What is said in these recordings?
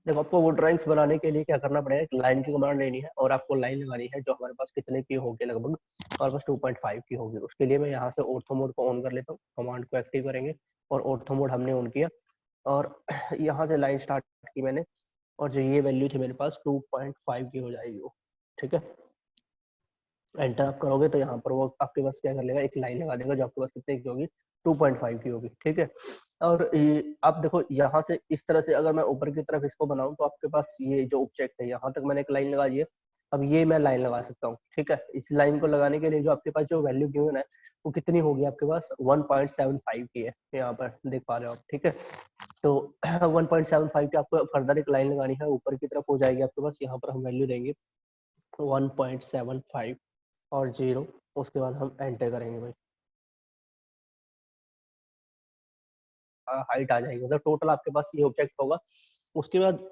देखो आपको वो ड्राइंग्स बनाने के लिए क्या करना पड़ेगा, एक लाइन की कमांड लेनी है और आपको लाइन लगानी है जो हमारे पास कितने की होगी, लगभग हमारे पास 2.5 की होगी। उसके लिए मैं यहाँ से ऑर्थो मोड को ऑन कर लेता हूँ, कमांड को एक्टिव करेंगे और ऑर्थो मोड हमने ऑन किया और यहाँ से लाइन स्टार्ट की मैंने, और जो ये वैल्यू थी मेरे पास 2.5 की हो जाएगी वो, ठीक है। एंटर आप करोगे तो यहाँ पर वो आपके पास क्या कर लेगा, एक लाइन लगा देगा जो आपके पास कितने की होगी, 2.5 की होगी, ठीक है। और आप देखो यहाँ से इस तरह से अगर मैं ऊपर की तरफ इसको बनाऊं तो आपके पास ये जो ऑब्जेक्ट है यहाँ तक मैंने एक लाइन लगा दी है। अब ये मैं लाइन लगा सकता हूँ, ठीक है। इस लाइन को लगाने के लिए जो आपके पास जो वैल्यू गिवन है वो कितनी होगी आपके पास, 1.75 की है, यहाँ पर देख पा रहे हो आप, ठीक है। तो 1.75 की आपको फर्दर एक लाइन लगानी है, ऊपर की तरफ हो जाएगी आपके पास, यहाँ पर हम वैल्यू देंगे 1.75 और 0, उसके बाद हम एंटर करेंगे भाई, हाइट आ जाएगी, मतलब टोटल आपके पास ये ऑब्जेक्ट होगा। उसके बाद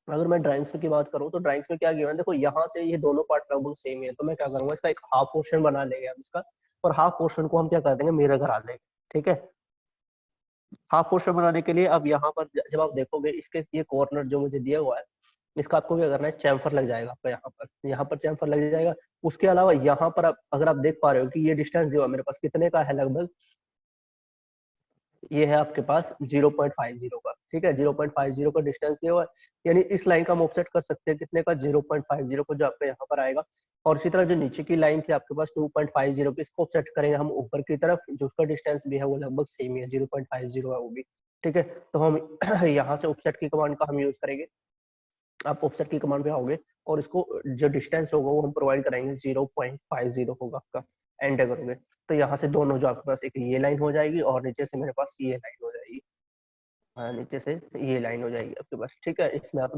अगर मैं ड्राइंग्स की बात करूं तो ड्राइंग्स में क्या गिवन है, देखो यहाँ से ये दोनों पार्ट लगभग सेम है, तो मैं क्या करूंगा, इसका एक हाफ पोर्शन बना लेंगे हम इसका, और हाफ पोर्शन को हम क्या कर देंगे, मिरर करा देंगे, ठीक है। हाफ पोर्शन बनाने के लिए अब यहाँ पर जब आप देखोगे इसके ये कॉर्नर जो मुझे दिया हुआ है, इसका आपको क्या करना है, चैम्फर लग जाएगा आपका यहाँ पर चैम्फर लग जाएगा। उसके अलावा यहाँ पर अगर आप देख पा रहे हो कि ये डिस्टेंस जो है मेरे पास कितने का है, लगभग ये है आपके पास 0.50 का, ठीक है। 0.50 का डिस्टेंस दिया हुआ है, यानी इस लाइन का हम ऑफसेट कर सकते हैं कितने का, 0.50 को, जो आपका यहाँ पर आएगा। और इसी तरह जो नीचे की लाइन थी आपके पास 2.50 की, इसको ऑफसेट करेंगे हम ऊपर की तरफ, जो उसका डिस्टेंस भी है वो लगभग सेम ही है, 0.50 है वो भी, ठीक है। तो हम यहाँ से ऑफसेट की कमांड का हम यूज करेंगे। आप ऑफसेट की कमांड पे आओगे और इसको जो डिस्टेंस होगा वो हम प्रोवाइड करेंगे, 0.50 होगा आपका, एंटर करोगे तो यहाँ से दोनों जो आपके पास एक ये लाइन हो जाएगी और नीचे से मेरे पास ये लाइन हो जाएगी, हाँ नीचे से ये लाइन हो जाएगी आपके पास, ठीक है। इसमें आप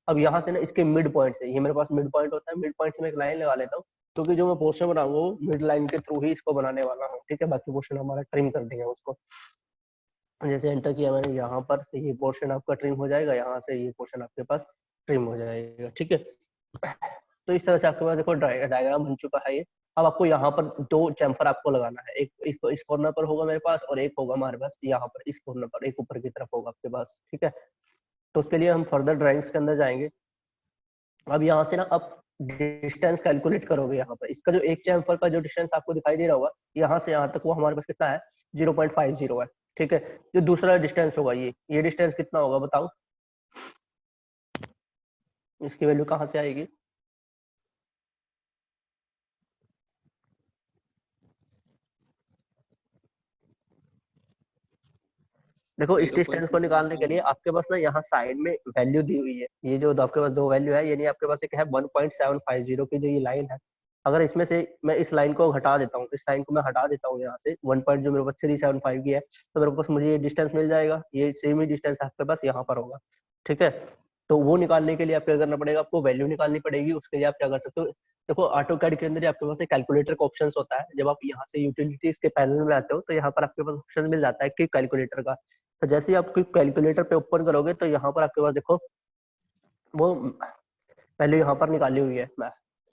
अब यहाँ से ना इसके मिड पॉइंट से, ये मेरे पास मिड पॉइंट होता है, मिड पॉइंट से मैं एक लाइन लगा लेता हूँ, क्योंकि जो मैं पोर्शन बनाऊंगा वो मिड लाइन के थ्रू ही इसको बनाने वाला हूँ, ठीक है। बाकी पोर्शन हमारा ट्रिम कर देंगे उसको। जैसे एंटर किया मैंने, यहाँ पर ये पोर्शन आपका ट्रिम हो जाएगा, यहाँ से ये पोर्शन आपके पास ट्रिम हो जाएगा, ठीक है। तो इस तरह से आपके पास देखो डायग्राम बन चुका है ये। अब आपको यहाँ पर दो चैम्फर आपको लगाना है, एक इस कॉर्नर पर होगा मेरे पास और एक होगा हमारे पास यहाँ पर इस कॉर्नर पर, एक ऊपर की तरफ होगा आपके पास, ठीक है। तो उसके लिए हम फर्दर ड्राइंग्स के अंदर जाएंगे। अब यहाँ से ना आप डिस्टेंस कैलकुलेट करोगे, यहाँ पर इसका जो एक चैम्फर का जो डिस्टेंस आपको दिखाई दे रहा होगा यहाँ से यहाँ तक, वो हमारे पास कितना है, 0.50 है, ठीक है। जो दूसरा डिस्टेंस होगा ये डिस्टेंस कितना होगा बताओ, इसकी वैल्यू कहाँ से आएगी, देखो इस डिस्टेंस को निकालने के लिए आपके पास ना यहाँ साइड में वैल्यू दी हुई है, ये जो आपके पास दो वैल्यू है, यानी आपके पास एक है 1.750 की जो ये लाइन है। अगर इसमें से मैं इस लाइन को हटा देता हूँ, इस लाइन को मैं हटा देता हूँ यहाँ से 1 पॉइंट जो मेरे पास 375 की है, तो मेरे पास मुझे ये डिस्टेंस मिल जाएगा, ये सेम ही डिस्टेंस आपके पास यहाँ पर होगा, ठीक है। तो वो निकालने के लिए आपको क्या करना पड़ेगा, आपको वैल्यू निकालनी पड़ेगी। उसके लिए आप क्या कर सकते हो, देखो ऑटो कैड के अंदर आपके पास एक कैलकुलेटर का ऑप्शन होता है, जब आप यहाँ से यूटिलिटीज के पैनल में आते हो तो यहाँ पर आपके पास ऑप्शन मिल जाता है कि कैलकुलेटर का। तो जैसे ही आप क्विक कैलकुलेटर पे ओपन करोगे तो यहाँ पर आपके पास देखो वो वैल्यू यहाँ पर निकाली हुई है मैं,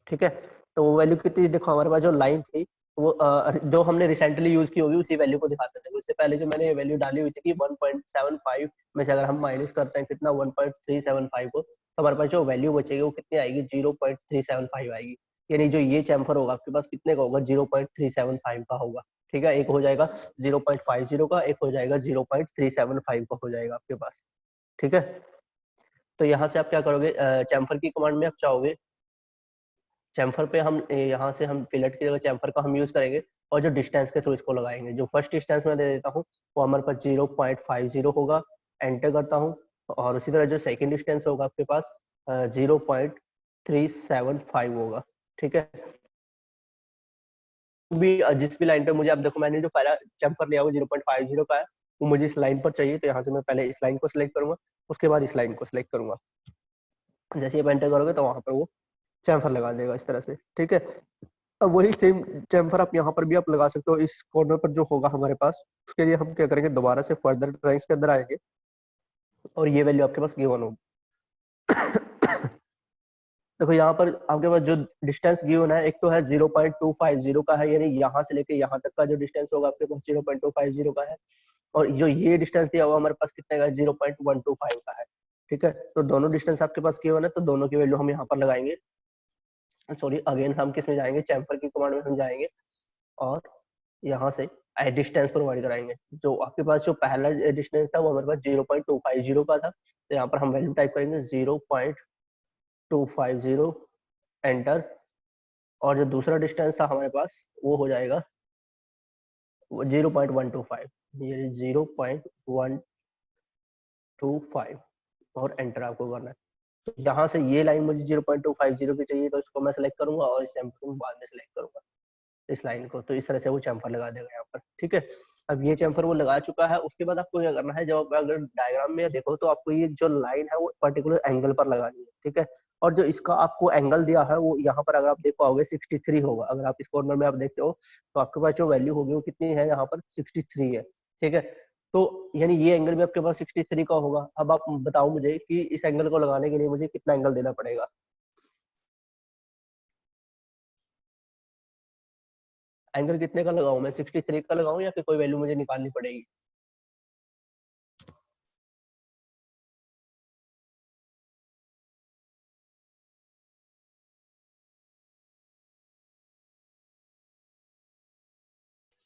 ठीक है। तो वो वैल्यू कितनी, देखो हमारे पास जो लाइन थी वो जो हमने रिसेंटली यूज की होगी उसी वैल्यू को दिखाते थे। उससे पहले जो मैंने वैल्यू डाली हुई थी कि 1.75 में से अगर हम माइनस करते हैं कितना 1.375 को, तो हमारे पास जो वैल्यू बचेगी वो कितनी आएगी, 0.375 आएगी। यानी जो ये चैम्फर होगा आपके पास कितने का होगा, 0.375 का होगा, ठीक है। एक हो जाएगा 0.50 का, एक हो जाएगा 0.375 का हो जाएगा आपके पास, ठीक है। तो यहाँ से आप क्या करोगे, चैम्फर की कमांड में आप चाहोगे, चैम्फर पे हम यहाँ से हम फिलेट की जगह चैम्फर का हम यूज करेंगे और जो डिस्टेंस के थ्रू इसको लगाएंगे। जो फर्स्ट डिस्टेंस मैं दे देता हूँ वो हमारे पास 0.50 होगा, एंटर करता हूँ। और उसी तरह जो सेकंड डिस्टेंस होगा आपके पास 0.375 होगा, ठीक है। भी जिस भी लाइन पे मुझे, अब देखो मैंने जो पहला चैम्फर लिया हुआ 0.50 का है, वो मुझे इस लाइन पर चाहिए, तो यहाँ से मैं पहले इस लाइन को सिलेक्ट करूंगा, उसके बाद इस लाइन को सिलेक्ट करूंगा। जैसे आप एंटर करोगे तो वहां पर वो चैम्फर लगा देगा इस तरह से, ठीक है। अब वही सेम चैम्फर आप यहाँ पर भी आप लगा सकते हो, इस कॉर्नर पर जो होगा हमारे पास। उसके लिए हम क्या करेंगे, दोबारा से फर्दर ड्राइंग्स के अंदर आएंगे और ये वैल्यू आपके पास गिवन होगी। देखो यहाँ पर आपके पास जो डिस्टेंस गिवन है, एक तो है 0.250 का है, यानी यहाँ से लेके यहाँ तक का जो डिस्टेंस होगा आपके पास 0.250 का है। और जो ये डिस्टेंस दिया हुआ हमारे पास कितने का है, 0.125 का है। ठीक है। तो दोनों डिस्टेंस आपके पास गिवन है, तो दोनों की वैल्यू हम यहाँ पर लगाएंगे। सॉरी, अगेन हम किस में जाएंगे, चैम्फर की कमांड में हम जाएंगे और यहाँ से डिस्टेंस प्रोवाइड कराएंगे। जो आपके पास जो पहला डिस्टेंस था वो हमारे पास 0.250 का था, तो यहाँ पर हम वैल्यू टाइप करेंगे 0.250 एंटर। और जो दूसरा डिस्टेंस था हमारे पास वो हो जाएगा 0.125, ये 0.125 और एंटर आपको करना है। तो यहाँ से ये लाइन मुझे 0.250 की चाहिए, तो इसको मैं सेलेक्ट करूंगा और इस चैम्फर को बाद में सेलेक्ट करूंगा इस लाइन को। तो इस तरह से वो चैम्फर लगा देगा यहाँ पर, ठीक है। अब ये चैम्फर वो लगा चुका है, उसके बाद आपको क्या करना है, जब आप अगर डायग्राम में देखो तो आपको ये जो लाइन है वो पर्टिकुलर एंगल पर लगानी है, ठीक है। और जो इसका आपको एंगल दिया है वो यहाँ पर अगर आप देख पाओगे 63 होगा। अगर आप इस कॉर्नर में आप देखते हो तो आपके पास जो वैल्यू होगी वो कितनी है, यहाँ पर 63 है, ठीक है। तो यानी ये एंगल भी आपके पास 63 का होगा। अब आप बताओ मुझे कि इस एंगल को लगाने के लिए मुझे कितना एंगल देना पड़ेगा। एंगल कितने का लगाऊं मैं, 63 का लगाऊं या फिर कोई वैल्यू मुझे निकालनी पड़ेगी।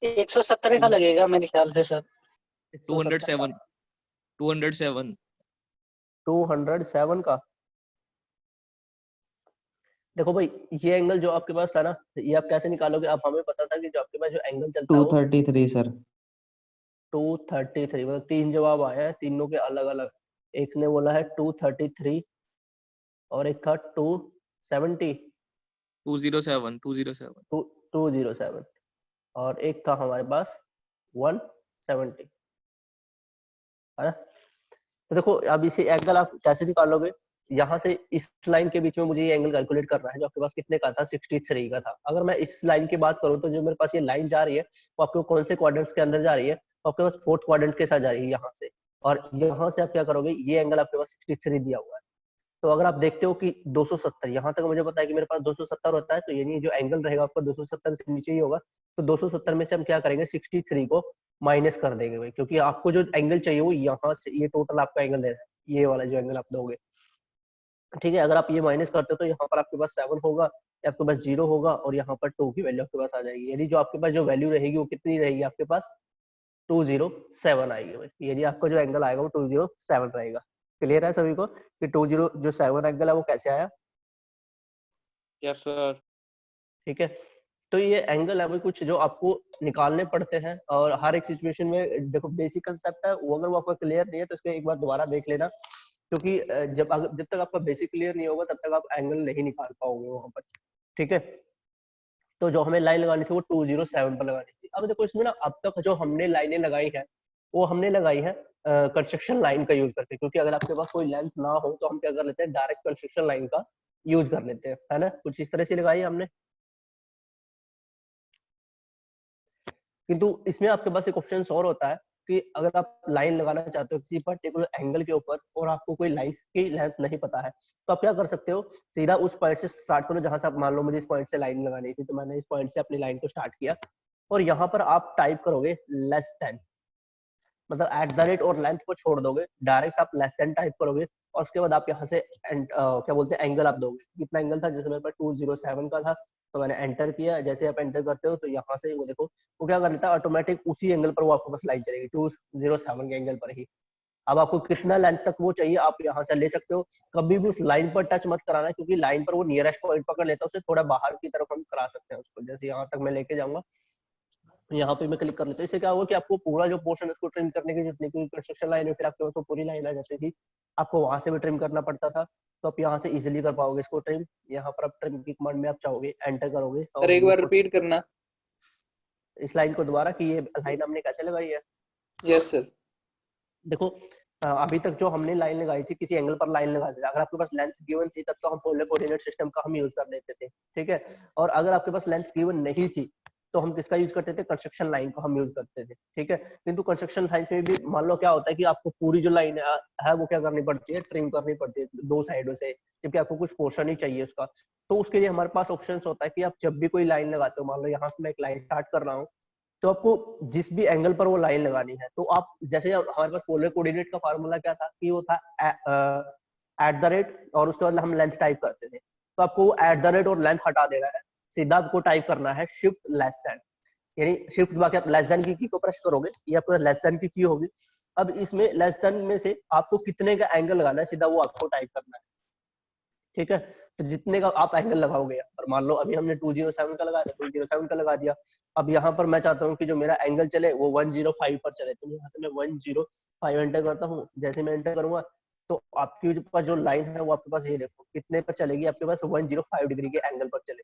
एक 170 का लगेगा मेरे ख्याल से सर। 207 207 का। देखो भाई, ये एंगल जो आपके पास था ना, ये आप कैसे निकालोगे। आप हमें पता था कि जो आपके पास जो एंगल चलता है 233 सर। 233, मतलब 3 जवाब आए हैं, तीनों के अलग अलग। एक ने बोला है 233 और एक था 270 207 और एक था हमारे पास 170, है ना। तो देखो अब इसे एंगल आप कैसे निकालोगे, यहाँ से इस लाइन के बीच में मुझे ये एंगल कैलकुलेट करना है जो आपके पास कितने का था, 63 का था। अगर मैं इस लाइन की बात करूँ तो जो मेरे पास ये लाइन जा रही है वो आपको कौन से क्वाड्रेंट्स के अंदर जा रही है, तो आपके पास फोर्थ क्वाड्रेंट के साथ जा रही है यहाँ से। और यहाँ से आप क्या करोगे, ये एंगल आपके पास 63 दिया हुआ है। तो अगर आप देखते हो कि 270, यहाँ तक मुझे पता है कि मेरे पास 270 होता है, तो यानी जो एंगल रहेगा आपका 270 से नीचे ही होगा। तो 270 में से हम क्या करेंगे, 63 को माइनस कर देंगे भाई, क्योंकि आपको जो एंगल चाहिए वो यहाँ से, ये टोटल आपका एंगल है, ये वाला जो एंगल आप दोगे, ठीक है। अगर आप ये माइनस करते हो तो यहाँ पर आपके पास 7 होगा, आपके पास 0 होगा और यहाँ पर 2 की वैल्यू आपके पास आ जाएगी। यानी जो आपके पास जो वैल्यू रहेगी वो कितनी रहेगी आपके पास, 207 आएगी भाई। यानी आपका जो एंगल आएगा वो 207 रहेगा। क्लियर है सभी को कि 207 एंगल है वो कैसे आया। Yes sir. ठीक है, तो ये एंगल है भाई कुछ जो आपको निकालने पड़ते हैं और हर एक सिचुएशन में। देखो बेसिक कंसेप्ट है वो, अगर वो आपका क्लियर नहीं है तो इसको एक बार दोबारा देख लेना, क्योंकि जब तक आपका बेसिक क्लियर नहीं होगा तब तक आप एंगल नहीं निकाल पाओगे वहां पर, ठीक है। तो जो हमें लाइन लगानी थी वो 207 पर लगानी थी। अब देखो इसमें ना अब तक जो हमने लाइनें लगाई है वो हमने लगाई है कंस्ट्रक्शन लाइन का यूज करके, क्योंकि अगर आपके पास कोई लेंथ ना हो तो हम क्या कर लेते हैं, डायरेक्ट कंस्ट्रक्शन लाइन का यूज कर लेते हैं, है ना। कुछ इस तरह से लगाई है हमने। किंतु इसमें आपके पास एक ऑप्शन और होता है कि अगर आप लाइन लगाना चाहते हो किसी पर्टिकुलर एंगल के ऊपर और आपको कोई लाइन की लेंथ नहीं पता है, तो आप क्या कर सकते हो, सीधा उस पॉइंट से स्टार्ट करो जहां से आप, मान लो मुझे इस पॉइंट से लाइन लगानी थी, तो मैंने इस पॉइंट से अपनी लाइन को स्टार्ट किया और यहाँ पर आप टाइप करोगे लेस देन, मतलब एट द रेट और लेंथ को छोड़ दोगे, डायरेक्ट आप लेस देन टाइप करोगे और उसके बाद आप यहाँ से क्या बोलते हैं एंगल आप दोगे। कितना एंगल था, जैसे मेरे पास 207 का था तो मैंने एंटर किया। जैसे आप एंटर करते हो तो यहाँ से वो देखो वो क्या कर लेता है, ऑटोमेटिक उसी एंगल पर वो आपको बस लाइन चलेगी 207 के एंगल पर ही। अब आपको कितना लेंथ तक वो चाहिए आप यहाँ से ले सकते हो। कभी भी उस लाइन पर टच मत कराना, क्योंकि लाइन पर वो नियरेस्ट पॉइंट पकड़ लेता है, उससे थोड़ा बाहर की तरफ हम करा सकते हैं उसको। जैसे यहाँ तक मैं लेके जाऊंगा, यहाँ पे मैं क्लिक कर लेता हूँ। इससे क्या होगा कि आपको पूरा जो पोर्शन है उसको ट्रिम करने की जितनी कोई कंस्ट्रक्शन लाइन है फिर आपके पास पूरी लाइन आ जाती थी, आपको वहां से भी ट्रिम करना पड़ता था। तो आप यहाँ से इजीली कर पाओगे इसको ट्रिम। यहाँ पर आप ट्रिम की कमांड में आप चाहोगे एंटर करोगे सर एक बार रिपीट करना इस लाइन को दोबारा कि ये लाइन हमने कैसे लगाई है। Yes sir. देखो अभी तक जो हमने लाइन लगाई थी किसी एंगल पर लाइन लगा दी, अगर आपके पास लेंथ गिवन थी तब तो हम पोलर कोऑर्डिनेट सिस्टम का हम यूज कर लेते थे, ठीक है। और अगर आपके पास लेंथ गिवन नहीं थी तो हम किसका यूज करते थे, कंस्ट्रक्शन लाइन को हम यूज करते थे, ठीक है। किंतु कंस्ट्रक्शन लाइन में भी मान लो क्या होता है कि आपको पूरी जो लाइन है वो क्या करनी पड़ती है, ट्रिम करनी पड़ती है दो साइडों से, जबकि आपको कुछ पोर्शन ही चाहिए उसका। तो उसके लिए हमारे पास ऑप्शंस होता है कि आप जब भी कोई लाइन लगाते हो, मान लो यहाँ से मैं एक लाइन स्टार्ट कर रहा हूँ तो आपको जिस भी एंगल पर वो लाइन लगानी है, तो आप जैसे हमारे पास पोलर कोऑर्डिनेट का फार्मूला क्या था कि वो था एट द रेट और उसके बाद हम लेंथ टाइप करते थे, तो आपको एट द रेट और लेंथ हटा देना है, सीधा आपको टाइप करना है शिफ्ट लेस देन, यानी शिफ्ट बाकी आप लेस देन की को प्रेस करोगे, ये आपको लेस देन की होगी। अब इसमें लेस देन में से आपको कितने का एंगल लगाना है सीधा वो आपको टाइप करना है, ठीक है। तो जितने का आप एंगल लगाओगे, और मान लो अभी हमने 207 का लगा दिया, 207 का लगा दिया, अब यहाँ पर मैं चाहता हूँ कि जो मेरा एंगल चले वो 105 पर चले, तो यहाँ से मैं 105 एंटर करता हूँ। जैसे मैं एंटर करूंगा तो आपकी जो पास जो लाइन है वो आपके पास ये देखो कितने पर चलेगी, आपके पास 105 डिग्री के एंगल पर चले,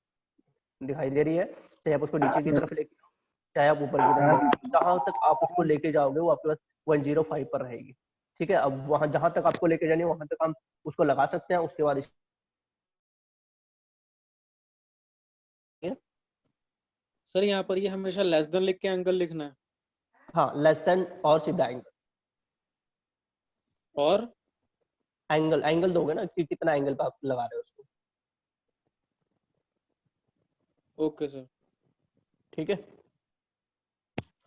दिखाई दे रही है। चाहे आप उसको नीचे की तरफ लेके जाओ, चाहे आप ऊपर की तरफ लेके जाओ, जहां तक आप उसको लेके जाओगे वो आपके पास 105 पर रहेगी, ठीक है। अब वहां जहां तक आपको लेके जानी है वहां तक हम उसको लगा सकते हैं, उसके बाद सर यहाँ पर ये हमेशा लेस देन लिख के एंगल लिखना है हाँ लेस देन और सीधा एंगल, और एंगल दोगे ना कि कितना एंगल पे आप लगा रहे हो उसको, ओके सर ठीक है।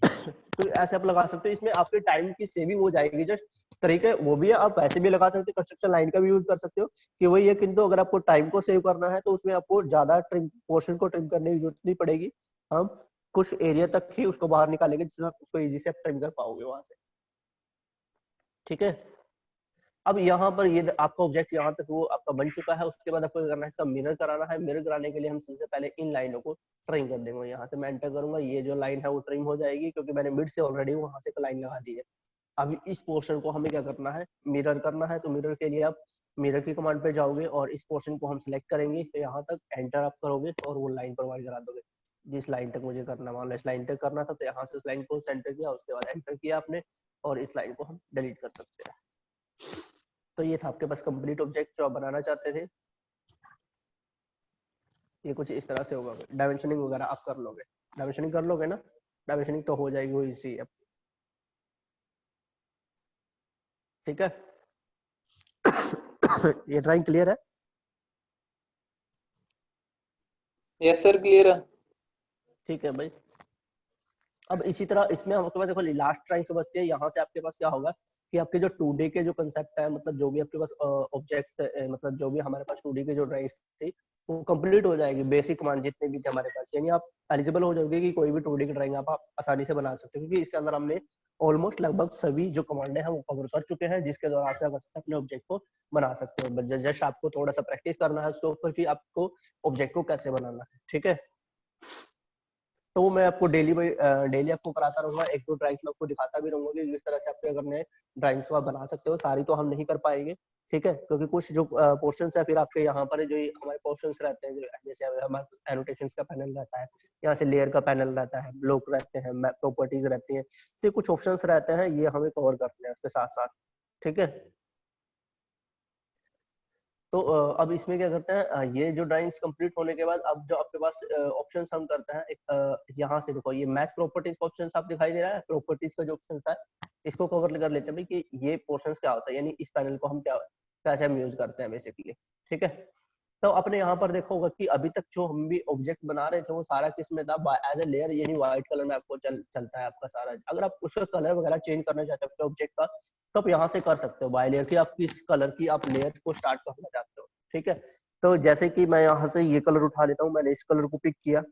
तो ऐसे आप लगा सकते हो, इसमें आपके टाइम की सेविंग हो जाएगी। जस्ट तरीके वो भी है, आप वैसे भी लगा सकते हो, कंस्ट्रक्शन लाइन का भी यूज कर सकते हो कि वही है, किंतु अगर आपको टाइम को सेव करना है तो उसमें आपको ज्यादा ट्रिम पोर्शन को ट्रिम करने की जरूरत नहीं पड़ेगी, हम कुछ एरिया तक ही उसको बाहर निकालेंगे जिसमें आप उसको इजी से ट्रिम कर पाओगे वहां से, ठीक है। अब यहाँ पर ये आपका ऑब्जेक्ट यहाँ तक वो आपका बन चुका है, उसके बाद आपको करना है इसका मिरर कराना है। मिरर कराने के लिए हम सबसे पहले इन लाइनों को ट्रिम कर देंगे, यहाँ से मैं एंटर करूंगा, ये जो लाइन है वो ट्रिम हो जाएगी क्योंकि मैंने मिड से ऑलरेडी वहां से लाइन लगा दी है। अब इस पोर्शन को हमें क्या करना है, मिरर करना है। तो मिरर के लिए आप मिरर की कमांड पे जाओगे और इस पोर्शन को हम सिलेक्ट करेंगे, फिर यहाँ तक एंटर आप करोगे और वो लाइन प्रोवाइड करा दोगे जिस लाइन तक मुझे करना, मान लो इस लाइन तक करना था तो यहाँ से उस लाइन को सेंटर किया, उसके बाद एंटर किया आपने और इस लाइन को हम डिलीट कर सकते हैं। तो ये था आपके पास कंप्लीट ऑब्जेक्ट जो आप बनाना चाहते थे, ये कुछ इस तरह से होगा। डायमेंशनिंग वगैरह आप कर लोगे, डायमेंशनिंग कर लोगे ना, डायमेंशनिंग तो हो जाएगी वो इजी है, ठीक है। ये ड्राइंग क्लियर है? यस सर क्लियर है। ठीक है भाई। अब इसी तरह इसमें आपके पास देखो लास्ट ड्राइंग समझते हैं, यहाँ से आपके पास क्या होगा कि आपके जो 2D के जो कंसेप्ट है, मतलब जो भी आपके पास ऑब्जेक्ट मतलब जो भी हमारे पास 2D के जो ड्राइंग्स थी वो कंप्लीट हो जाएगी, बेसिक कमांड जितने भी थे हमारे पास, यानी आप एलिजिबल हो जाओगे कि कोई भी 2D की ड्राइंग आप आसानी से बना सकते हो, क्योंकि इसके अंदर हमने ऑलमोस्ट लगभग सभी जो कमांड है वो कवर कर चुके हैं, जिसके द्वारा आप क्या कर सकते हैं अपने ऑब्जेक्ट को बना सकते हो। जस्ट आपको थोड़ा सा प्रैक्टिस करना है उसके ऊपर कि आपको ऑब्जेक्ट को कैसे बनाना है, ठीक है। तो मैं आपको डेली आपको कराता रहूंगा, एक दो ड्राइंग्स में आपको दिखाता भी रहूंगा कि किस तरह से आपके अगर नए ड्राइंग्स को आप बना सकते हो। सारी तो हम नहीं कर पाएंगे, ठीक है, क्योंकि कुछ जो पोर्शंस है फिर आपके यहाँ पर जो हमारे पोर्शंस रहते हैं, जो जैसे हमारे पास एनोटेशंस का पैनल रहता है, यहाँ से लेयर का पैनल रहता है, ब्लॉक रहते हैं, प्रॉपर्टीज रहती हैं, तो कुछ ऑप्शंस रहते हैं, ये हमें कवर करने हैं उसके साथ साथ, ठीक है। तो अब इसमें क्या करते हैं, ये जो ड्राइंग्स कंप्लीट होने के बाद अब जो आपके पास ऑप्शंस हम करते हैं, एक यहाँ से देखो ये मैच प्रॉपर्टीज का ऑप्शन आप दिखाई दे रहा है, प्रॉपर्टीज का जो ऑप्शन है इसको कवर कर लेते हैं भाई कि ये पोर्शंस क्या होता है, यानी इस पैनल को हम क्या कैसे हम यूज करते हैं बेसिकली, ठीक है। तो अपने यहाँ पर देखो होगा कि अभी तक जो हम भी ऑब्जेक्ट बना रहे थे वो सारा किस में था, एज ए लेयर, यानी व्हाइट कलर में आपको चलता है आपका सारा। अगर आप उसका कलर वगैरह चेंज करना चाहते हो ऑब्जेक्ट का तो आप यहाँ से कर सकते हो, बाय लेयर की आप किस कलर की आप लेयर को स्टार्ट करना चाहते हो, ठीक है। तो जैसे कि मैं यहाँ से ये कलर उठा लेता हूँ, मैंने इस कलर को पिक किया।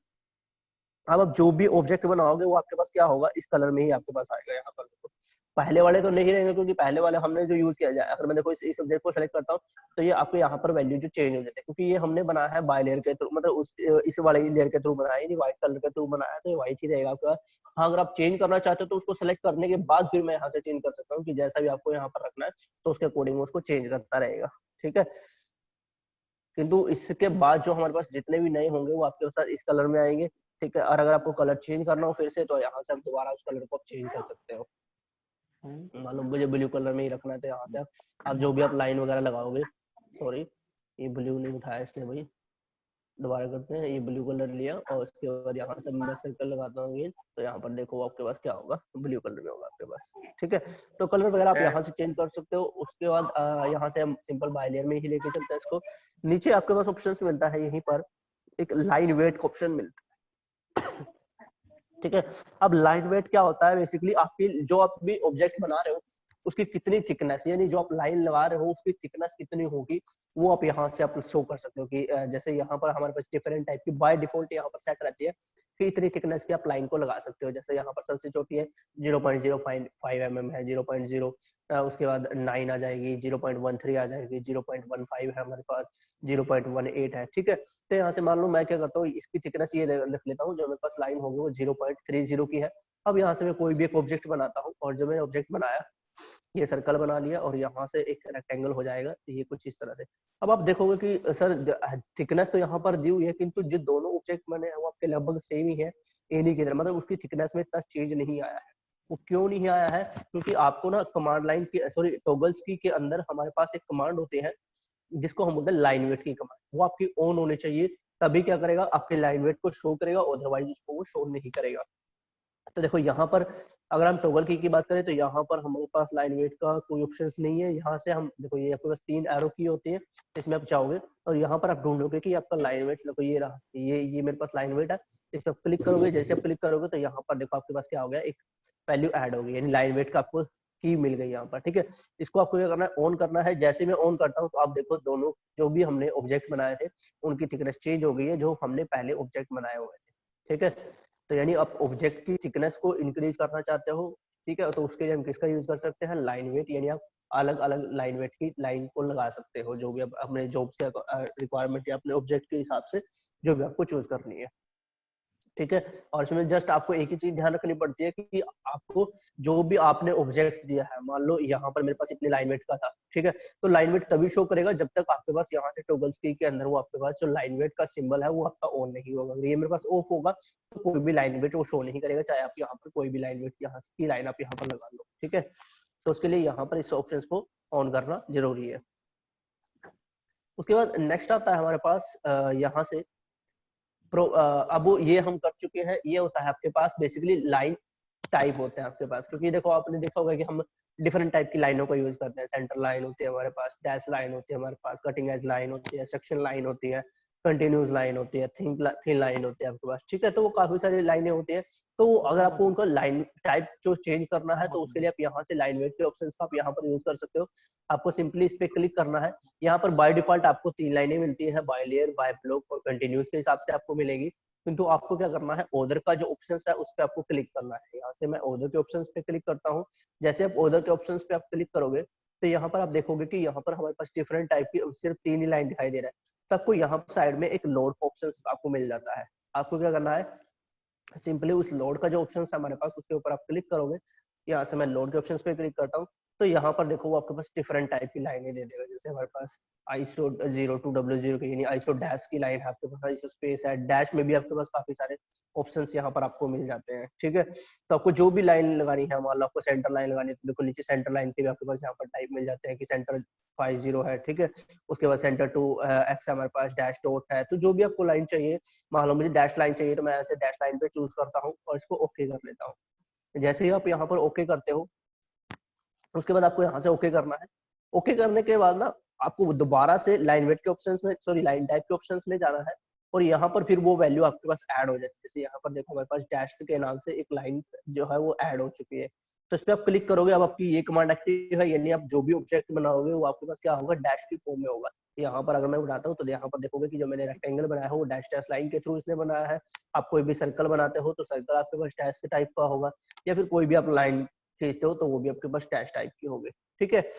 अब आप जो भी ऑब्जेक्ट बनाओगे वो आपके पास क्या होगा, इस कलर में ही आपके पास आएगा। यहाँ पर देखो पहले वाले तो नहीं रहेंगे क्योंकि पहले वाले हमने जो यूज किया जाए, अगर मैं देखो इस ऑब्जेक्ट को सेलेक्ट करता हूँ तो ये आपको यहाँ पर वैल्यू जो चेंज हो जाते हैं, क्योंकि ये हमने बनाया है बाय लेयर के थ्रू, मतलब इस वाले लेयर के थ्रू बनाया है, व्हाइट कलर के थ्रू बनाया है, तो ये व्हाइट ही रहेगा आपका। हाँ, अगर आप चेंज करना चाहते हो तो उसको सेलेक्ट करने के बाद फिर मैं यहाँ से चेंज कर सकता हूँ कि जैसा भी आपको यहाँ पर रखना है तो उसके अकॉर्डिंग उसको चेंज करता रहेगा, ठीक है। किंतु इसके बाद जो हमारे पास जितने भी नए होंगे वो आपके साथ इस कलर में आएंगे, ठीक है। और अगर आपको कलर चेंज करना हो फिर से तो यहाँ से आप दोबारा उस कलर को चेंज कर सकते हो। मान लो मुझे ब्लू कलर में ही रखना है तो यहाँ से आप जो भी आप लाइन वगैरह लगाओगे, सॉरी ये ब्लू नहीं उठाया इसने भाई, दोबारा करते हैं, ये ब्लू कलर लिया और उसके बाद यहाँ से मैं सर्कल लगाता हूँ अगेन, तो यहाँ पर देखो आपके पास क्या होगा, ब्लू कलर में होगा आपके पास, ठीक है। तो कलर वगैरह आप यहाँ से चेंज कर सकते हो। उसके बाद यहाँ से हम सिंपल बाय लेयर में ही लेके चलते हैं इसको। नीचे आपके पास ऑप्शन मिलता है, यहीं पर एक लाइन वेट का ऑप्शन मिलता है, ठीक है। अब लाइन वेट क्या होता है, बेसिकली आपकी जो आप भी ऑब्जेक्ट बना रहे हो उसकी कितनी थिकनेस, यानी जो आप लाइन लगा रहे हो उसकी थिकनेस कितनी होगी, वो आप यहाँ से आप शो कर सकते हो कि जैसे यहाँ पर हमारे पास डिफरेंट टाइप की बाय डिफॉल्ट यहाँ पर सेट रहती है कि इतनी थिकनेस की आप लाइन को लगा सकते हो। जैसे यहाँ पर सबसे छोटी है 0.05 mm है, 0.0 उसके बाद 9 आ जाएगी, 0.13 आ जाएगी, 0.15 है हमारे पास, 0.18 है, ठीक है। तो यहाँ से मान लो मैं क्या करता हूँ, इसकी थिकनेस ये लिख लेता हूँ, जो मेरे पास लाइन होगी वो 0.30 की है। अब यहाँ से मैं कोई भी एक ऑब्जेक्ट बनाता हूँ, और जो मैंने ऑब्जेक्ट बनाया ये सर्कल बना लिया, और यहाँ से एक रेक्टेंगल हो जाएगा ये कुछ इस तरह से। अब आप देखोगे कि सर थिकनेस तो यहाँ पर दी हुई है, किंतु जो दोनों ऑब्जेक्ट बने हैं वो आपके लगभग सेम ही है, एक ही की तरह, मतलब उसकी थिकनेस में इतना चेंज नहीं आया है। वो क्यों नहीं आया है, क्योंकि आपको ना कमांड लाइन की सॉरी टॉगल्स की के अंदर हमारे पास एक कमांड होती है जिसको हम बोलते हैं लाइन वेट की कमांड, वो आपकी ऑन होनी चाहिए, तभी क्या करेगा आपके लाइन वेट को शो करेगा, अदरवाइज उसको वो शो नहीं करेगा। तो देखो यहाँ पर अगर हम टॉगल की बात करें तो यहाँ पर हमारे पास लाइन वेट का कोई ऑप्शन नहीं है। यहाँ से हम देखो ये आपके पास 3 एरो की होती है, इसमें आप चाहोगे और यहाँ पर आप ढूंढोगे कि आपका लाइन वेट, देखो ये रहा, ये मेरे पास लाइन वेट है, इस पर क्लिक करोगे, जैसे आप क्लिक करोगे तो यहाँ पर देखो आपके पास क्या हो गया, एक वैल्यू ऐड होगी, यानी लाइन वेट का आपको की मिल गई यहाँ पर, ठीक है। इसको आपको क्या करना है, ऑन करना है। जैसे मैं ऑन करता हूँ तो आप देखो दोनों जो भी हमने ऑब्जेक्ट बनाए थे उनकी थिकनेस चेंज हो गई है, जो हमने पहले ऑब्जेक्ट बनाए हुए थे, ठीक है। तो यानी आप ऑब्जेक्ट की थिकनेस को इंक्रीज करना चाहते हो, ठीक है, तो उसके लिए हम किसका यूज कर सकते हैं, लाइन वेट, यानी आप अलग अलग लाइन वेट की लाइन को लगा सकते हो, जो भी आप अपने जॉब के रिक्वायरमेंट या अपने ऑब्जेक्ट के हिसाब से जो भी आपको चूज करनी है, ठीक है। और इसमें जस्ट आपको एक ही चीज ध्यान रखनी पड़ती है कि आपको जो भी आपने ऑब्जेक्ट दिया है, मान लो यहाँ पर मेरे पास इतनी लाइन वेट का था, ठीक है, तो लाइन वेट तभी शो करेगा जब तक आपके पास यहाँ से टॉगल्स की के अंदर वो आपके पास जो लाइन वेट का सिंबल है वो आपका ऑन नहीं होगा। अगर ये मेरे पास ऑफ होगा तो कोई भी लाइन वेट वो शो नहीं करेगा, चाहे आप यहाँ पर कोई भी लाइन वेट यहाँ की लाइन आप यहाँ पर लगा लो, ठीक है। तो उसके लिए यहाँ पर इस ऑप्शन को ऑन करना जरूरी है। उसके बाद नेक्स्ट आता है हमारे पास यहाँ से अब ये हम कर चुके हैं, ये होता है आपके पास बेसिकली लाइन टाइप होते हैं आपके पास, क्योंकि देखो आपने देखा होगा कि हम डिफरेंट टाइप की लाइनों का यूज करते हैं। सेंटर लाइन होती है हमारे पास, डैश लाइन होती है हमारे पास, कटिंग एज लाइन होती है, सेक्शन लाइन होती है, कंटिन्यूस लाइन होती है, थिन लाइन होती है आपके पास, ठीक है। तो वो काफी सारी लाइनें होती है। तो अगर आपको उनका लाइन टाइप जो चेंज करना है तो उसके लिए आप यहाँ से लाइन वेट के ऑप्शन का आप यहाँ पर यूज कर सकते हो। आपको सिंपली इस पे क्लिक करना है। यहाँ पर बाय डिफॉल्ट आपको 3 लाइनें मिलती है, बाय लेयर, बाय ब्लॉक और कंटिन्यूस के हिसाब से आपको मिलेगी। किंतु आपको क्या करना है, ऑर्डर का जो ऑप्शन है उस पर आपको क्लिक करना है। यहाँ से मैं ऑर्डर के ऑप्शन पे क्लिक करता हूँ। जैसे आप ऑर्डर के ऑप्शन पे आप क्लिक करोगे तो यहाँ पर आप देखोगे कि यहाँ पर हमारे पास डिफरेंट टाइप की सिर्फ 3 ही लाइन दिखाई दे रहा है। तो आपको यहाँ पर साइड में एक लोड ऑप्शन आपको मिल जाता है। आपको क्या करना है, सिंपली उस लोड का जो ऑप्शन है हमारे पास उसके ऊपर आप क्लिक करोगे। यहाँ से मैं लोड के ऑप्शन पे क्लिक करता हूँ तो यहाँ पर देखो वो आपके पास डिफरेंट टाइप की लाइनें दे देगा। जैसे हमारे पास ISO 0 to W0 की यानी ISO डैश की लाइन है आपके पास, ISO स्पेस है, डैश में भी आपके पास काफी सारे ऑप्शंस यहाँ पर आपको मिल जाते हैं, ठीक है। तो आपको जो भी लाइन लगानी है, मान लो आपको सेंटर लाइन लगानी है तो देखो नीचे सेंटर लाइन के भी आपके पास यहाँ पर टाइप मिल जाते हैं कि सेंटर 50 है, ठीक है। उसके बाद सेंटर 2 एक्स हमारे पास, डैश डॉट है। तो जो भी आपको लाइन चाहिए, मान लो मुझे डैश लाइन चाहिए तो मैं ऐसे डैश लाइन पे चूज करता हूँ और इसको ओके कर लेता हूँ। जैसे ही आप यहाँ पर ओके करते हो उसके बाद आपको यहाँ से ओके करना है। ओके करने के बाद ना आपको दोबारा से लाइन वेट के ऑप्शंस में, सॉरी लाइन टाइप के ऑप्शंस में जाना है और यहाँ पर फिर वो वैल्यू आपके पास ऐड हो जाती है। जैसे यहाँ पर देखो हमारे पास डैश के नाम से एक लाइन जो है वो ऐड हो चुकी है। तो इस पर आप क्लिक करोगे, अब आपकी ये कमांड एक्टिव है, यानी आप जो भी ऑब्जेक्ट बनाओगे वो आपके पास क्या होगा, डैश की फॉर्म में होगा। यहाँ पर अगर मैं बनाता हूँ तो यहाँ पर देखोगे कि जो मैंने रेक्टेंगल बनाया है वो डैश डैश लाइन के थ्रू इसने बनाया है। आप कोई भी सर्कल बनाते हो तो सर्कल आपके पास डैश के टाइप का होगा, या फिर कोई भी आप लाइन खींचते हो तो वो भी आपके पास डैश टाइप की होगी, ठीक है।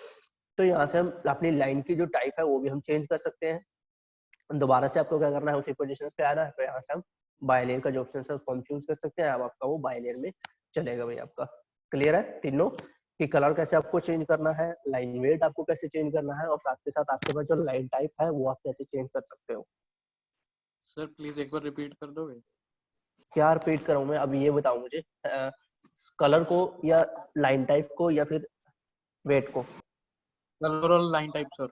तो यहाँ से हम अपनी लाइन की जो टाइप है वो भी हम चेंज कर सकते हैं। दोबारा से आपको क्या करना है, उसी पोजीशन पे आना है। तो यहाँ से हम बाय लेयर का जो ऑप्शन है उसको हम चूज कर सकते हैं। अब आपका वो बाय लेयर में चलेगा भाई। आपका क्लियर है तीनों कि कलर कैसे आपको चेंज करना है, लाइन वेट आपको कैसे चेंज करना है, और साथ के साथ आपके पास जो लाइन टाइप है वो आप कैसे चेंज कर सकते हो। सर प्लीज एक बार रिपीट कर दोगे? क्या रिपीट करूं मैं, अब ये बताओ मुझे, कलर को या लाइन टाइप को या फिर वेट को? कलर और लाइन टाइप सर।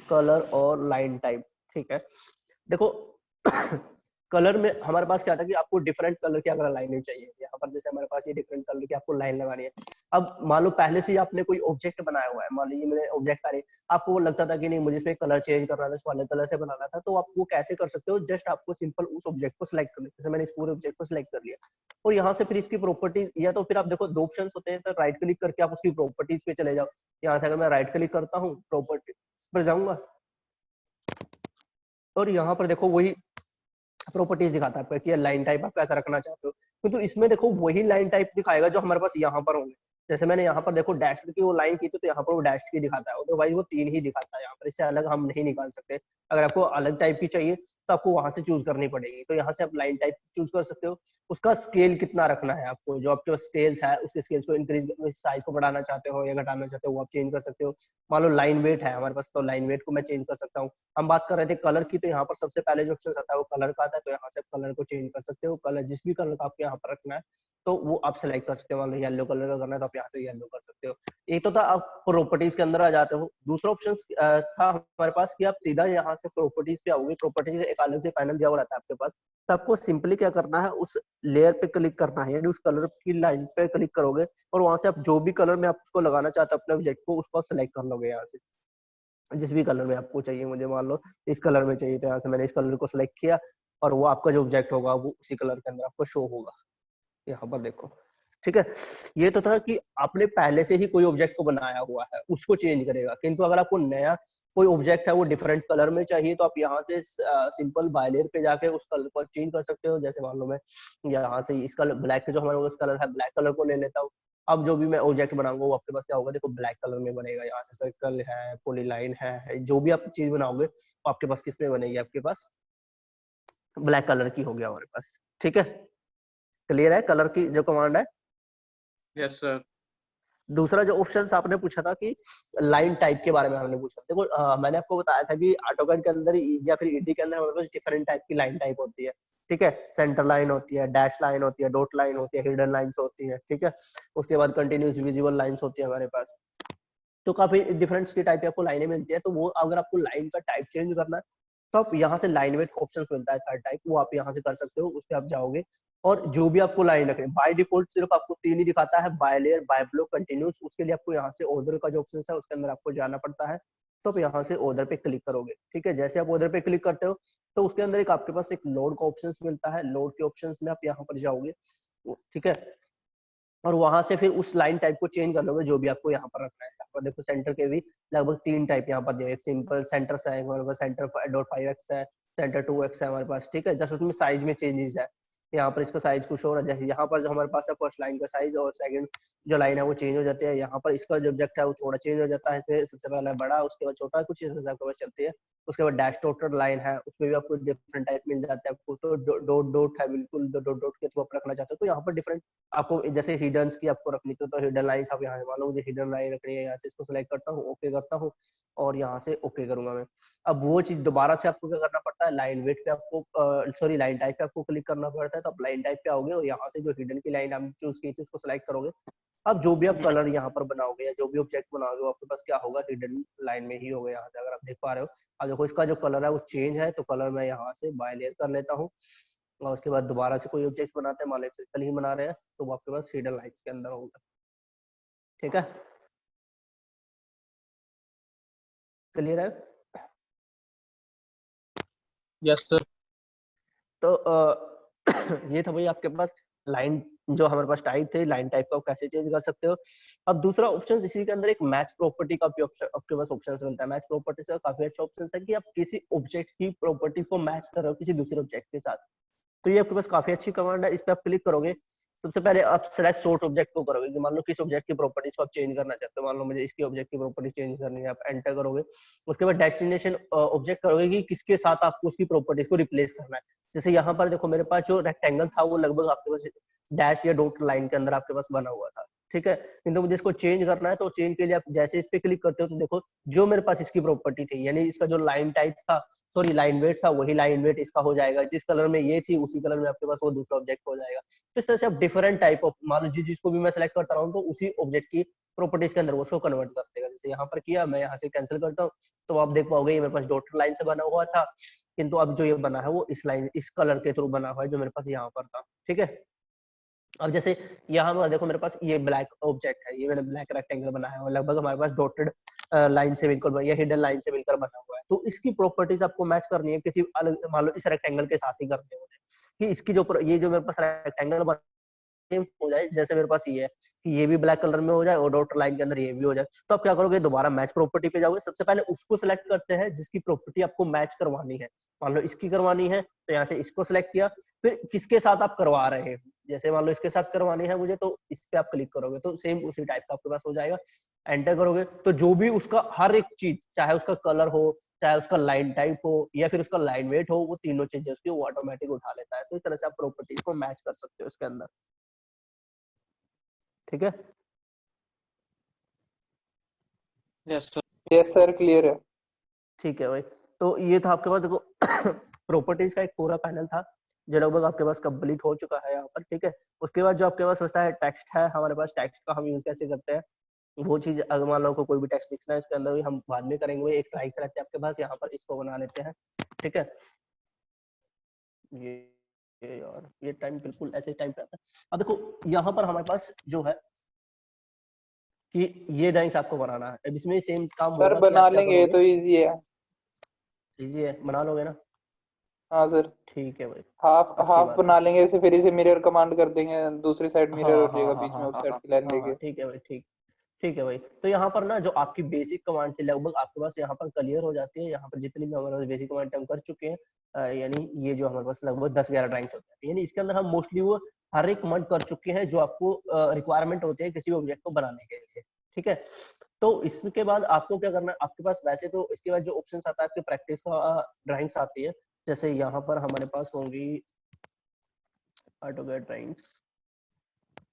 कलर और लाइन टाइप, ठीक है। देखो कलर में हमारे पास क्या था कि आपको डिफरेंट कलर की अगर लाइनें चाहिए, यहाँ पर जैसे हमारे पास ये डिफरेंट कलर की आपको लाइन लगानी है। अब मान लो पहले से ही आपने कोई ऑब्जेक्ट बनाया हुआ है, मान लीजिए मैंने ऑब्जेक्ट करे, आपको वो लगता था कि नहीं मुझे इसमें कलर चेंज करना था, इसको अलग कलर से बनाना था, तो आप वो कैसे कर सकते हो, जस्ट आपको सिंपल उस ऑब्जेक्ट को सिलेक्ट कर, जैसे मैंने इस पूरे ऑब्जेक्ट को सिलेक्ट कर लिया और यहाँ से फिर इसकी प्रॉपर्टीज, या तो फिर आप देखो दो ऑप्शन होते हैं, तो राइट क्लिक करके आप उसकी प्रॉपर्टीज पे चले जाओ। यहाँ से अगर मैं राइट क्लिक करता हूँ प्रॉपर्टी पर जाऊंगा और यहाँ पर देखो वही प्रॉपर्टीज दिखाता है आपका कि लाइन टाइप आप कैसा रखना चाहते हो, तो इसमें देखो वही लाइन टाइप दिखाएगा जो हमारे पास यहाँ पर होंगे। जैसे मैंने यहाँ पर देखो डैश की वो लाइन की थी, तो यहाँ पर वो डैश की दिखाता है, अदरवाइज वो 3 ही दिखाता है यहाँ पर, इससे अलग हम नहीं निकाल सकते। अगर आपको अलग टाइप की चाहिए तो आपको वहां से चूज करनी पड़ेगी, तो यहाँ से आप लाइन टाइप चूज कर सकते हो। उसका स्केल कितना रखना है आपको, जो आपके स्केल्स है उसके स्केल्स को इंक्रीज, साइज को बढ़ाना चाहते हो या घटाना चाहते हो वो आप चेंज कर सकते हो। मान लो लाइन वेट है हमारे पास, तो लाइन वेट को मैं चेंज कर सकता हूँ। हम बात कर रहे थे कलर की, तो यहाँ पर सबसे पहले जो ऑप्शन आता है वो कलर का आता है, तो यहाँ से आप कलर को चेंज कर सकते हो। कलर जिस भी कलर का आपको यहाँ पर रखना है तो वो आप सिलेक्ट कर सकते हो। मान लो येलो कलर का करना है तो आप यहाँ से येलो कर सकते हो। एक तो था आप प्रॉपर्टीज के अंदर आ जाते हो। दूसरा ऑप्शन था हमारे पास कि आप सीधा यहाँ से प्रॉपर्टीज पे आओगे। प्रॉपर्टीज एक अलग से पैनल दिया हुआ रहता है आपके पास, तो आपको सिंपली क्या करना है, उस लेयर पे क्लिक करना है, यानी उस कलर की लाइन पे क्लिक करोगे और वहां से आप जो भी कलर में आप उसको लगाना चाहते हो अपने ऑब्जेक्ट को, उसको आप सिलेक्ट कर लोगे यहाँ से, जिस भी कलर में आपको चाहिए। मुझे मान लो इस कलर में चाहिए, तो यहाँ से मैंने इस कलर को सिलेक्ट किया और वो आपका जो ऑब्जेक्ट होगा वो उसी कलर के अंदर आपको शो होगा। यहाँ पर देखो, ठीक है। ये तो था कि आपने पहले से ही कोई ऑब्जेक्ट को बनाया हुआ है उसको चेंज करेगा, किंतु अगर आपको नया कोई ऑब्जेक्ट है वो डिफरेंट कलर में चाहिए, तो आप यहाँ से सिंपल बाय लेयर पे जाके उस कलर को चेंज कर सकते हो। जैसे मान लो मैं यहाँ से इस कलर ब्लैक जो हमारे पास कलर है, ब्लैक कलर को ले लेता हूँ। अब जो भी मैं ऑब्जेक्ट बनाऊंगा वो आपके पास क्या होगा, देखो ब्लैक कलर में बनेगा। यहाँ से सर्कल है, पॉलीलाइन है, जो भी आप चीज बनाओगे वो आपके पास किस में बनेगी, आपके पास ब्लैक कलर की होगी हमारे पास। ठीक है, क्लियर है कलर की जो कमांड है। Yes sir. दूसरा जो ऑप्शन आपने पूछा था कि लाइन टाइप के बारे में हमने पूछा, देखो मैंने आपको बताया था कि ऑटोकैड के अंदर या फिर ईडी के अंदर हमारे पास डिफरेंट टाइप की लाइन टाइप होती है। ठीक है, सेंटर लाइन होती है, डैश लाइन होती है, डॉट लाइन होती है, हिडन लाइंस होती है। ठीक है, उसके बाद कंटिन्यूस विजिबल लाइंस होती है हमारे पास। तो काफी डिफरेंट की टाइप की आपको लाइनें मिलती है। तो वो अगर आपको लाइन का टाइप चेंज करना है तो आप यहाँ से लाइन वेट ऑप्शन मिलता है थर्ड टाइप, वो आप यहाँ से कर सकते हो। उससे आप जाओगे और जो भी आपको लाइन रखनी, बाय डिफॉल्ट सिर्फ आपको 3 ही दिखाता है, by layer, bye block, continuous. उसके लिए आपको यहाँ से ऑर्डर का जो ऑप्शन है उसके अंदर आपको जाना पड़ता है, तो आप यहाँ से ऑर्डर पे क्लिक करोगे। ठीक है, जैसे आप ऑर्डर पे क्लिक करते हो तो उसके अंदर एक आपके पास एक लोड का ऑप्शन मिलता है। लोड के ऑप्शन में आप यहाँ पर जाओगे, ठीक है, और वहां से फिर उस लाइन टाइप को चेंज कर लोगे जो भी आपको यहाँ पर रखना है। आपको देखो सेंटर के भी लगभग 3 टाइप यहाँ पर दिए, एक सिंपल सेंटर से है हमारे पास, सेंटर 5x है, सेंटर 2x है हमारे पास। ठीक है, जस्ट उसमें साइज में चेंजेस है। यहाँ पर इसका साइज कुछ और है, जैसे यहाँ पर जो हमारे पास है फर्स्ट लाइन का साइज और सेकंड जो लाइन है वो चेंज हो जाते हैं। यहाँ पर इसका जो ऑब्जेक्ट है वो थोड़ा चेंज हो जाता है, इसमें सबसे पहले बड़ा, उसके बाद छोटा, कुछ इस हिसाब से चलती है। उसके बाद डैश डॉटेड लाइन है, उसमें भी आपको डिफरेंट टाइप मिल जाता है आपको। तो डॉट डॉट है, बिल्कुल डॉट डॉट के थ्रू आप रखना चाहते हो तो यहाँ पर डिफरेंट आपको, जैसे हिडन की आपको रखनी तो हिडन लाइन आप यहाँ से मान लो मुझे हिडन लाइन रखनी है, यहाँ से इसको सिलेक्ट करता हूँ, ओके करता हूँ और यहाँ से ओके करूंगा मैं। अब वो चीज दोबारा से आपको क्या करना पड़ता है, लाइन वेट पे आपको सॉरी लाइन टाइप पे आपको क्लिक करना पड़ता है। तो आप लाइन टाइप पे आओगे और यहाँ से जो हिडन की लाइन आपने चूज की थी उसको सिलेक्ट करोगे। अब जो भी आप कलर यहाँ पर बनाओगे या जो भी ऑब्जेक्ट बनाओगे वो आपके पास क्या होगा, हिडन लाइन में ही होगा। यहाँ से अगर आप देख पा रहे हो, अब देखो इसका जो कलर है वो चेंज है, तो कलर मैं यहाँ से बाय लेयर कर लेता हूँ और उसके बाद दोबारा से कोई ऑब्जेक्ट बनाते हैं, मान लो सर्कल ही बना रहे हैं, तो वो आपके पास हिडन लाइंस के अंदर होगा। ठीक है, क्लियर है। Yes sir. तो ये था भाई आपके पास लाइन जो हमारे पास टाइप थे, लाइन टाइप का कैसे चेंज कर सकते हो। अब दूसरा ऑप्शन इसी के अंदर एक मैच प्रॉपर्टी का भी ऑप्शन आपके पास ऑप्शन मिलता है। मैच प्रॉपर्टी से काफी अच्छा ऑप्शन है कि आप किसी ऑब्जेक्ट की प्रॉपर्टीज को मैच कर रहे हो किसी दूसरे ऑब्जेक्ट के साथ। तो ये आपके पास काफी अच्छी कमांड है। इस पे आप क्लिक करोगे, सबसे पहले आप सेलेक्ट सोर्ट ऑब्जेक्ट को करोगे कि मान लो किस ऑब्जेक्ट की प्रॉपर्टीज को आप चेंज करना चाहते हो। मान लो मुझे इसकी ऑब्जेक्ट की प्रॉपर्टी चेंज करनी है, आप एंटर करोगे। उसके बाद डेस्टिनेशन ऑब्जेक्ट करोगे कि किसके साथ आपको उसकी प्रॉपर्टीज को रिप्लेस करना है। जैसे यहाँ पर देखो मेरे पास जो रेक्टेंगल था वो लगभग आपके पास डैश या डॉट लाइन के अंदर आपके पास बना हुआ था। ठीक है। किंतु मुझे इसको चेंज करना है, तो चेंज के लिए आप जैसे इस पे क्लिक करते हो तो देखो जो मेरे पास इसकी प्रॉपर्टी थी, यानी इसका जो लाइन टाइप था, सॉरी लाइन वेट था, वही लाइन वेट इसका हो जाएगा। जिस कलर में ये थी उसी कलर में आपके पास वो दूसरा ऑब्जेक्ट हो जाएगा। तो इस तरह से आप डिफरेंट टाइप ऑफ, मान लो जिसको भी मैं सेलेक्ट करता रहूं तो उसी ऑब्जेक्ट की प्रॉपर्टीज के अंदर वो उसको कन्वर्ट कर देगा। जैसे यहाँ पर किया, मैं यहाँ से कैंसिल करता हूँ तो आप देख पाओगे ये मेरे पास डॉटेड लाइन से बना हुआ था, किंतु अब जो ये बना है वो इस लाइन, इस कलर के थ्रू बना हुआ है जो मेरे पास यहाँ पर था। ठीक है। अब जैसे यहाँ पर देखो मेरे पास ये ब्लैक ऑब्जेक्ट है, ये मैंने ब्लैक रेक्टेंगल बनाया है और लगभग हमारे पास डॉटेड लाइन से मिलकर या हिडन लाइन से मिलकर बना हुआ है। तो इसकी प्रॉपर्टीज आपको मैच करनी है किसी अलग, मान लो इस रेक्टेंगल के साथ ही करनी है कि इसकी जो ये जो मेरे पास रेक्टेंगल सेम हो जाए, जैसे मेरे पास ये है कि ये भी ब्लैक कलर में हो जाए और डॉटेड लाइन के अंदर ये भी हो जाए। तो आप क्या करोगे, दोबारा मैच प्रॉपर्टी पे जाओगे। सबसे पहले उसको सिलेक्ट करते हैं जिसकी प्रॉपर्टी आपको मैच करवानी है। मान लो इसकी करवानी है तो यहाँ से इसको सिलेक्ट किया, फिर किसके साथ आप करवा रहे हैं, जैसे मान लो इसके साथ करवानी है मुझे तो इस पे आप क्लिक करोगे तो सेम उसी टाइप का आपके पास हो जाएगा। एंटर करोगे तो जो भी उसका हर एक चीज, चाहे उसका कलर हो, चाहे उसका लाइन टाइप हो या फिर उसका लाइन वेट हो, वो तीनों चीजें उसकी वो ऑटोमेटिक उठा लेता है। तो इस तरह से आप प्रॉपर्टीज को मैच कर सकते हो इसके अंदर। ठीक है। यस सर क्लियर है। ठीक है भाई, तो ये था आपके पास देखो प्रॉपर्टीज का एक पूरा पैनल था जो लगभग आपके पास कंप्लीट हो चुका है यहाँ पर। ठीक है। उसके बाद जो आपके पास बचता है टेक्स्ट है, हमारे पास टेक्स्ट का हम यूज कैसे करते हैं वो चीज, अगर मान लो कोई भी टेक्स्ट लिखना है इसके अंदर भी हम बाद में करेंगे। एक ड्राइंग रहते हैं आपके पास, यहाँ पर इसको बना लेते हैं। ठीक है। ये यार ये टाइम बिल्कुल ऐसे टाइम पे आता है। अब देखो यहाँ पर हमारे पास जो है कि ये ड्राइंग्स आपको बनाना है। अब इसमें सेम काम सर होगा कि बना आप क्या लेंगे, ये करोगे, तो इजी है। इजी है, बना लोगे ना? हाँ सर। ठीक है भाई, हाफ अच्छी हाफ बात बना है। लेंगे, ऐसे फिर इसे मिरर कमांड कर देंगे, दूसरी साइड मिरर हो हाँ जाएगा, हाँ हाँ बीच में हाँ ऑफ हाँ साइड हाँ की लाइन हाँ लेके। ठीक है भाई, ठीक, ठीक है भाई। तो यहाँ पर ना जो आपकी बेसिक कमांड थी लगभग आपके पास यहाँ पर क्लियर हो जाती है। यहाँ पर जितनी भी हमारे पास बेसिक कमांड हम कर चुके हैं, यानी ये जो हमारे पास लगभग 10-11 ड्राइंग्स होते हैं, यानी इसके अंदर हम मोस्टली वो हर एक कमांड कर चुके हैं जो आपको रिक्वायरमेंट होती है किसी भी ऑब्जेक्ट को बनाने के लिए। ठीक है। तो इसके बाद आपको क्या करना है, आपके पास वैसे तो इसके बाद जो ऑप्शन आता है आपकी प्रैक्टिस का ड्राइंग्स आती है। जैसे यहाँ पर हमारे पास होंगी ऑटोकैड ड्राइंग्स,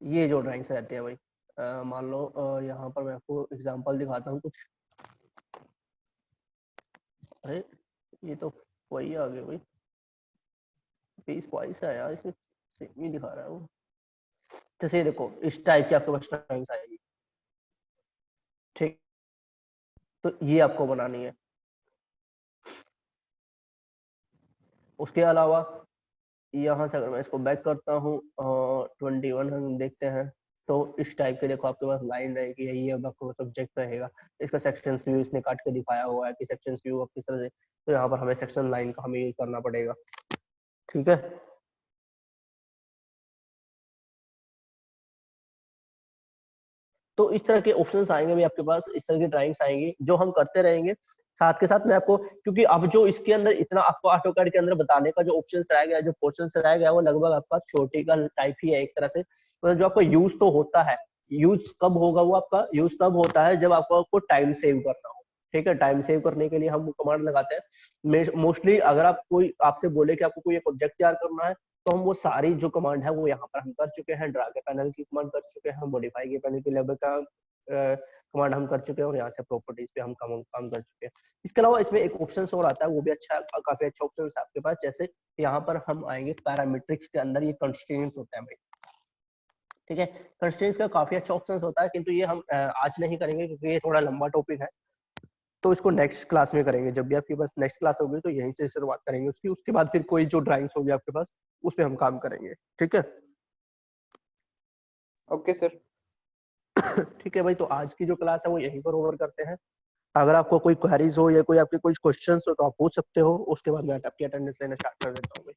ये जो ड्राइंग्स रहती है भाई, मान लो यहाँ पर मैं आपको एग्जांपल दिखाता हूँ कुछ। अरे ये तो वही आ गया भाई, 20-22 है यार, इसमें सेम ही दिखा रहा है वो। जैसे ये देखो इस टाइप की आपके पास ड्राइंग्स आएगी। ठीक, तो ये आपको बनानी है। उसके अलावा यहाँ से अगर मैं इसको बैक करता हूँ 21 हम देखते हैं तो इस टाइप के देखो आपके पास लाइन रहेगी, ये अब आपको सब्जेक्ट रहेगा। इसका सेक्शन व्यू इसने काट के दिखाया हुआ है कि सेक्शन व्यू किस तरह से, तो यहाँ पर हमें सेक्शन लाइन का हमें यूज करना पड़ेगा। ठीक है। तो इस तरह के ऑप्शंस आएंगे भी आपके पास, इस तरह की ड्राइंग्स आएंगी जो हम करते रहेंगे। साथ के साथ मैं आपको, क्योंकि अब जो इसके अंदर इतना आपको ऑटोकैड के अंदर बताने का जो ऑप्शंस रह गया, जो पोर्शंस रह गया, वो लगभग आपका थ्योरेटिकल टाइप ही है एक तरह से। मतलब जो आपका यूज तो होता है, यूज कब होगा, वो आपका यूज तब होता है जब आपको टाइम सेव करना हो। ठीक है। टाइम सेव करने के लिए हम कमांड लगाते हैं मोस्टली। अगर आप कोई आपसे बोले कि आपको कोई एक ऑब्जेक्ट तैयार करना है तो हम वो सारी जो कमांड है वो यहाँ पर हम कर चुके हैं। ड्रा के पैनल की कमांड कर चुके हैं, मॉडिफाई के पैनल की लेवल का कमांड हम कर चुके हैं और यहाँ से प्रॉपर्टीज पे हम काम कर चुके हैं। इसके अलावा इसमें एक ऑप्शन और आता है, वो भी अच्छा, काफी अच्छा ऑप्शन है आपके पास। जैसे यहाँ पर हम आएंगे पैरामीट्रिक्स के अंदर, ये कंस्ट्रेंट्स होता है भाई। ठीक है। कंस्ट्रेंट्स का काफी अच्छा ऑप्शन होता है, किंतु ये हम आज नहीं करेंगे क्योंकि ये थोड़ा लंबा टॉपिक है। तो इसको नेक्स्ट क्लास में करेंगे, जब भी आपके पास नेक्स्ट क्लास होगी तो यहीं से शुरुआत करेंगे उसकी। उसके बाद फिर कोई जो ड्राइंग्स होगी आपके पास उस पर हम काम करेंगे। ठीक है। Okay sir. ठीक है भाई, तो आज की जो क्लास है वो यहीं पर ओवर करते हैं। अगर आपको कोई क्वेरीज हो या कोई आपके कोई क्वेश्चंस हो तो आप पूछ सकते हो, उसके बाद मैं आपकी अटेंडेंस लेना स्टार्ट कर देता हूँ।